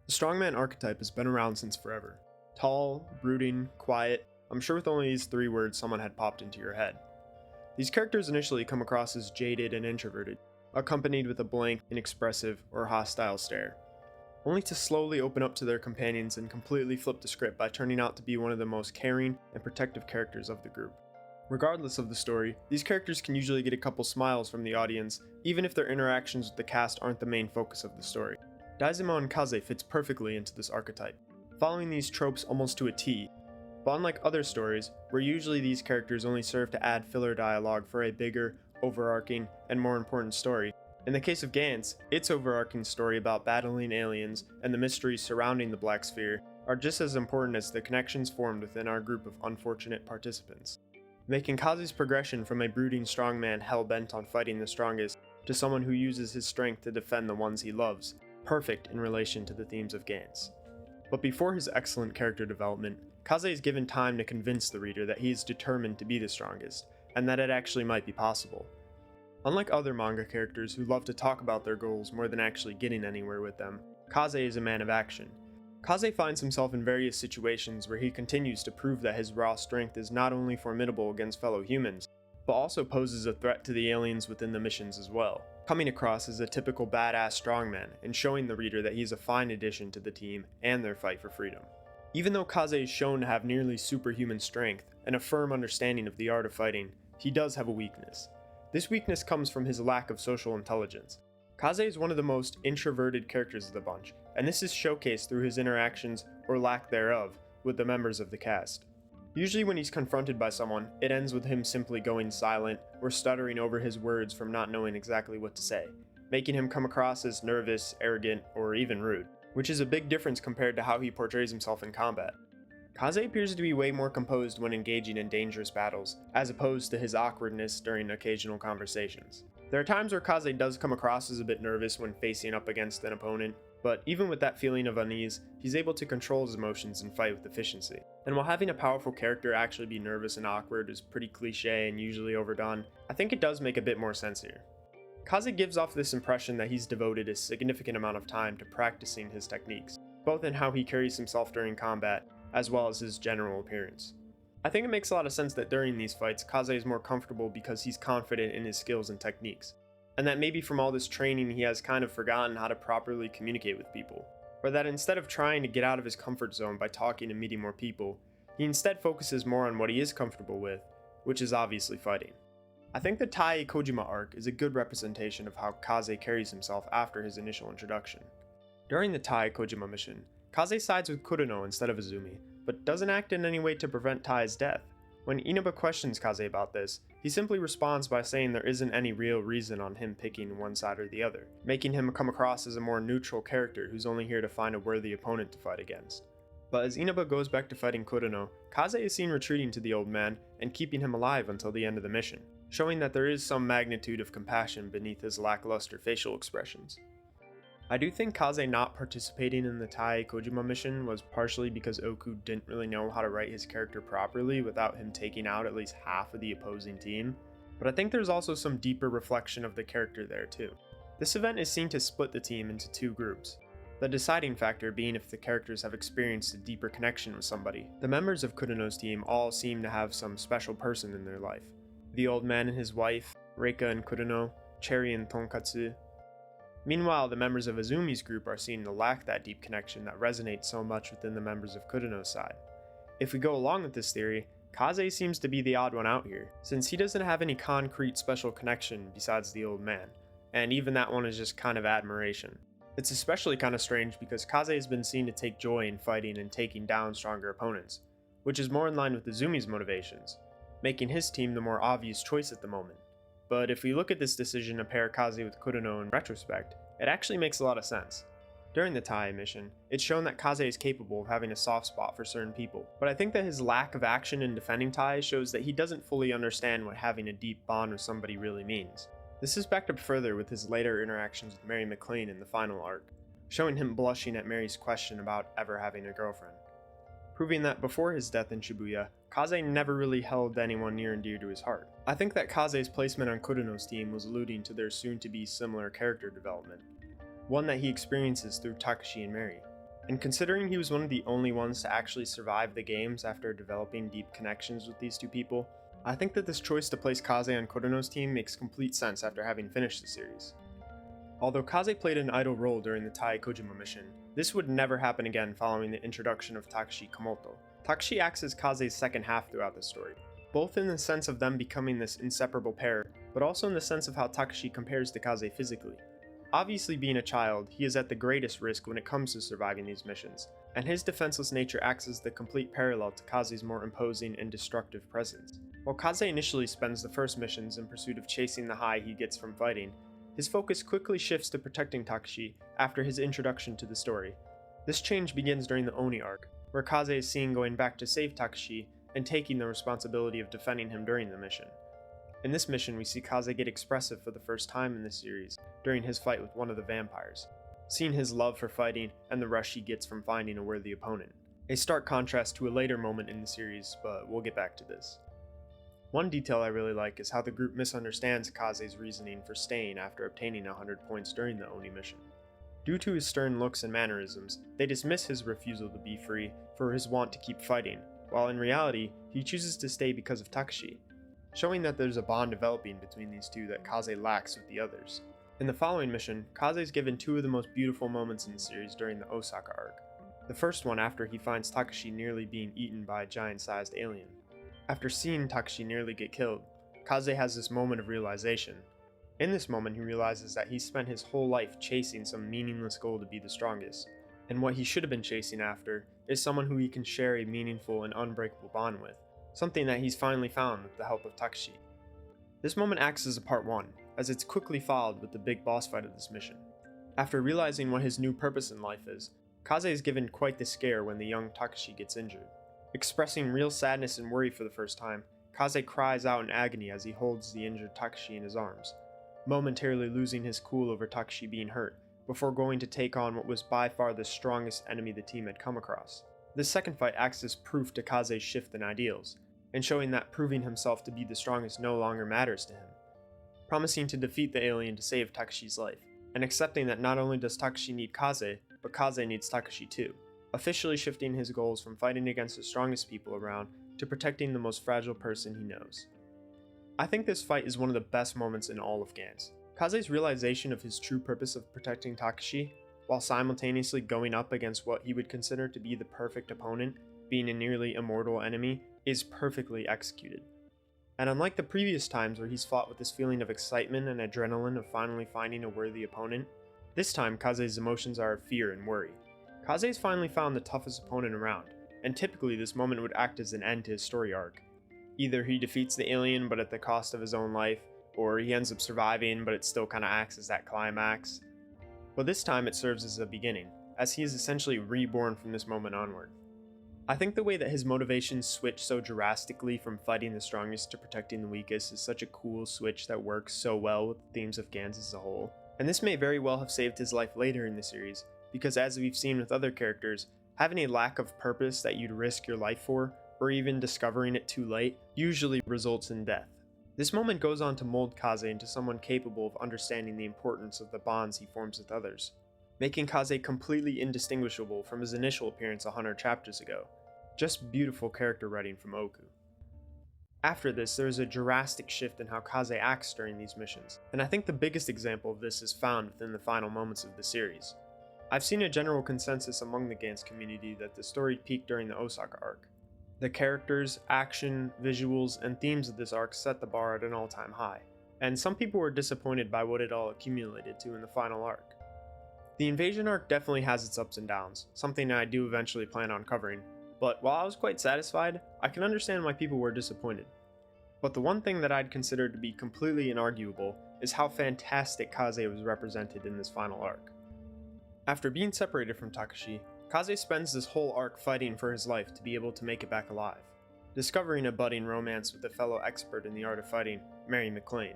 The strongman archetype has been around since forever. Tall, brooding, quiet. I'm sure with only these three words someone had popped into your head. These characters initially come across as jaded and introverted, accompanied with a blank, inexpressive, or hostile stare, only to slowly open up to their companions and completely flip the script by turning out to be one of the most caring and protective characters of the group. Regardless of the story, these characters can usually get a couple smiles from the audience, even if their interactions with the cast aren't the main focus of the story. Daizaemon Kaze fits perfectly into this archetype, following these tropes almost to a T. But unlike other stories, where usually these characters only serve to add filler dialogue for a bigger, overarching, and more important story, in the case of Gantz, its overarching story about battling aliens and the mysteries surrounding the Black Sphere are just as important as the connections formed within our group of unfortunate participants, making Kaze's progression from a brooding strongman hell-bent on fighting the strongest to someone who uses his strength to defend the ones he loves, perfect in relation to the themes of Gantz. But before his excellent character development, Kaze is given time to convince the reader that he is determined to be the strongest, and that it actually might be possible. Unlike other manga characters who love to talk about their goals more than actually getting anywhere with them, Kaze is a man of action. Kaze finds himself in various situations where he continues to prove that his raw strength is not only formidable against fellow humans, but also poses a threat to the aliens within the missions as well, coming across as a typical badass strongman and showing the reader that he's a fine addition to the team and their fight for freedom. Even though Kaze is shown to have nearly superhuman strength and a firm understanding of the art of fighting, he does have a weakness. This weakness comes from his lack of social intelligence. Kaze is one of the most introverted characters of the bunch, and this is showcased through his interactions, or lack thereof, with the members of the cast. Usually when he's confronted by someone, it ends with him simply going silent or stuttering over his words from not knowing exactly what to say, making him come across as nervous, arrogant, or even rude, which is a big difference compared to how he portrays himself in combat. Kaze appears to be way more composed when engaging in dangerous battles, as opposed to his awkwardness during occasional conversations. There are times where Kaze does come across as a bit nervous when facing up against an opponent, but even with that feeling of unease, he's able to control his emotions and fight with efficiency. And while having a powerful character actually be nervous and awkward is pretty cliche and usually overdone, I think it does make a bit more sense here. Kaze gives off this impression that he's devoted a significant amount of time to practicing his techniques, both in how he carries himself during combat, as well as his general appearance. I think it makes a lot of sense that during these fights, Kaze is more comfortable because he's confident in his skills and techniques, and that maybe from all this training he has kind of forgotten how to properly communicate with people, or that instead of trying to get out of his comfort zone by talking and meeting more people, he instead focuses more on what he is comfortable with, which is obviously fighting. I think the Tai Kojima arc is a good representation of how Kaze carries himself after his initial introduction. During the Tai Kojima mission, Kaze sides with Kureno instead of Izumi, but doesn't act in any way to prevent Tai's death. When Inaba questions Kaze about this, he simply responds by saying there isn't any real reason on him picking one side or the other, making him come across as a more neutral character who's only here to find a worthy opponent to fight against. But as Inaba goes back to fighting Kureno, Kaze is seen retreating to the old man and keeping him alive until the end of the mission, showing that there is some magnitude of compassion beneath his lackluster facial expressions. I do think Kaze not participating in the Tai Kojima mission was partially because Oku didn't really know how to write his character properly without him taking out at least half of the opposing team, but I think there's also some deeper reflection of the character there too. This event is seen to split the team into two groups, the deciding factor being if the characters have experienced a deeper connection with somebody. The members of Kureno's team all seem to have some special person in their life. The old man and his wife, Reika and Kureno, Cherry and Tonkatsu. Meanwhile, the members of Izumi's group are seen to lack that deep connection that resonates so much within the members of Kureno's side. If we go along with this theory, Kaze seems to be the odd one out here, since he doesn't have any concrete special connection besides the old man, and even that one is just kind of admiration. It's especially kind of strange because Kaze has been seen to take joy in fighting and taking down stronger opponents, which is more in line with Izumi's motivations, making his team the more obvious choice at the moment. But if we look at this decision to pair Kaze with Kureno in retrospect, it actually makes a lot of sense. During the Tai mission, it's shown that Kaze is capable of having a soft spot for certain people, but I think that his lack of action in defending Tai shows that he doesn't fully understand what having a deep bond with somebody really means. This is backed up further with his later interactions with Mary McLean in the final arc, showing him blushing at Mary's question about ever having a girlfriend, proving that before his death in Shibuya, Kaze never really held anyone near and dear to his heart. I think that Kaze's placement on Kureno's team was alluding to their soon-to-be similar character development, one that he experiences through Takashi and Mary. And considering he was one of the only ones to actually survive the games after developing deep connections with these two people, I think that this choice to place Kaze on Korono's team makes complete sense after having finished the series. Although Kaze played an idle role during the Tai Kojima mission, this would never happen again following the introduction of Takashi Komoto. Takashi acts as Kaze's second half throughout the story, both in the sense of them becoming this inseparable pair, but also in the sense of how Takashi compares to Kaze physically. Obviously, being a child, he is at the greatest risk when it comes to surviving these missions, and his defenseless nature acts as the complete parallel to Kaze's more imposing and destructive presence. While Kaze initially spends the first missions in pursuit of chasing the high he gets from fighting, his focus quickly shifts to protecting Takashi after his introduction to the story. This change begins during the Oni arc, where Kaze is seen going back to save Takashi and taking the responsibility of defending him during the mission. In this mission, we see Kaze get expressive for the first time in the series during his fight with one of the vampires, seeing his love for fighting and the rush he gets from finding a worthy opponent. A stark contrast to a later moment in the series, but we'll get back to this. One detail I really like is how the group misunderstands Kaze's reasoning for staying after obtaining 100 points during the Oni mission. Due to his stern looks and mannerisms, they dismiss his refusal to be free for his want to keep fighting, while in reality, he chooses to stay because of Takashi, showing that there's a bond developing between these two that Kaze lacks with the others. In the following mission, Kaze is given two of the most beautiful moments in the series during the Osaka arc. The first one after he finds Takashi nearly being eaten by a giant-sized alien. After seeing Takashi nearly get killed, Kaze has this moment of realization. In this moment, he realizes that he spent his whole life chasing some meaningless goal to be the strongest, and what he should have been chasing after is someone who he can share a meaningful and unbreakable bond with, something that he's finally found with the help of Takashi. This moment acts as a part 1, as it's quickly followed with the big boss fight of this mission. After realizing what his new purpose in life is, Kaze is given quite the scare when the young Takashi gets injured. Expressing real sadness and worry for the first time, Kaze cries out in agony as he holds the injured Takashi in his arms, momentarily losing his cool over Takashi being hurt, before going to take on what was by far the strongest enemy the team had come across. This second fight acts as proof to Kaze's shift in ideals, and showing that proving himself to be the strongest no longer matters to him. Promising to defeat the alien to save Takashi's life, and accepting that not only does Takashi need Kaze, but Kaze needs Takashi too, officially shifting his goals from fighting against the strongest people around to protecting the most fragile person he knows. I think this fight is one of the best moments in all of Gantz. Kaze's realization of his true purpose of protecting Takashi, while simultaneously going up against what he would consider to be the perfect opponent, being a nearly immortal enemy, is perfectly executed. And unlike the previous times where he's fought with this feeling of excitement and adrenaline of finally finding a worthy opponent, this time Kaze's emotions are of fear and worry. Kaze's finally found the toughest opponent around, and typically this moment would act as an end to his story arc. Either he defeats the alien but at the cost of his own life, or he ends up surviving but it still kinda acts as that climax. But this time it serves as a beginning, as he is essentially reborn from this moment onward. I think the way that his motivations switch so drastically from fighting the strongest to protecting the weakest is such a cool switch that works so well with the themes of Gantz as a whole. And this may very well have saved his life later in the series, because as we've seen with other characters, having a lack of purpose that you'd risk your life for, or even discovering it too late, usually results in death. This moment goes on to mold Kaze into someone capable of understanding the importance of the bonds he forms with others, making Kaze completely indistinguishable from his initial appearance 100 chapters ago. Just beautiful character writing from Oku. After this, there is a drastic shift in how Kaze acts during these missions, and I think the biggest example of this is found within the final moments of the series. I've seen a general consensus among the Gantz community that the story peaked during the Osaka arc. The characters, action, visuals, and themes of this arc set the bar at an all-time high, and some people were disappointed by what it all accumulated to in the final arc. The invasion arc definitely has its ups and downs, something I do eventually plan on covering, but while I was quite satisfied, I can understand why people were disappointed. But the one thing that I'd consider to be completely inarguable is how fantastic Kaze was represented in this final arc. After being separated from Takashi, Kaze spends this whole arc fighting for his life to be able to make it back alive, discovering a budding romance with a fellow expert in the art of fighting, Mary McLean.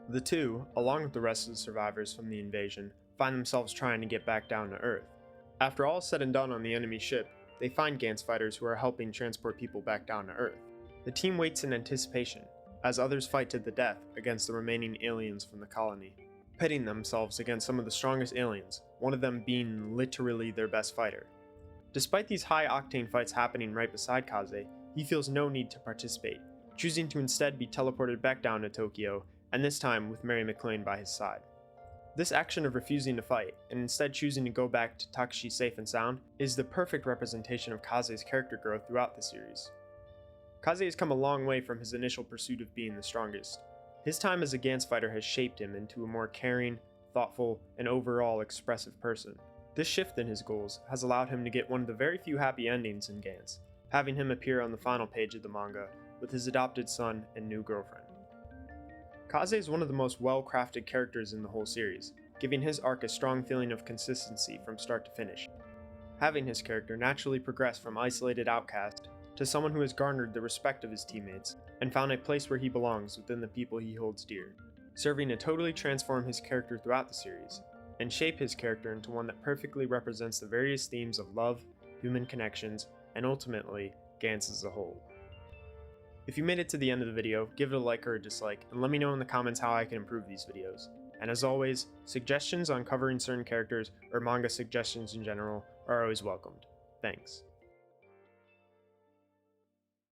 The two, along with the rest of the survivors from the invasion, find themselves trying to get back down to Earth. After all is said and done on the enemy ship, they find Gantz fighters who are helping transport people back down to Earth. The team waits in anticipation, as others fight to the death against the remaining aliens from the colony, pitting themselves against some of the strongest aliens, one of them being literally their best fighter. Despite these high-octane fights happening right beside Kaze, he feels no need to participate, choosing to instead be teleported back down to Tokyo, and this time with Mary McLean by his side. This action of refusing to fight, and instead choosing to go back to Takashi safe and sound, is the perfect representation of Kaze's character growth throughout the series. Kaze has come a long way from his initial pursuit of being the strongest. His time as a Gantz fighter has shaped him into a more caring, thoughtful, and overall expressive person. This shift in his goals has allowed him to get one of the very few happy endings in Gantz, having him appear on the final page of the manga with his adopted son and new girlfriend. Kaze is one of the most well-crafted characters in the whole series, giving his arc a strong feeling of consistency from start to finish, having his character naturally progress from isolated outcast to someone who has garnered the respect of his teammates and found a place where he belongs within the people he holds dear, serving to totally transform his character throughout the series, and shape his character into one that perfectly represents the various themes of love, human connections, and ultimately, Gantz as a whole. If you made it to the end of the video, give it a like or a dislike, and let me know in the comments how I can improve these videos. And as always, suggestions on covering certain characters or manga suggestions in general are always welcomed. Thanks.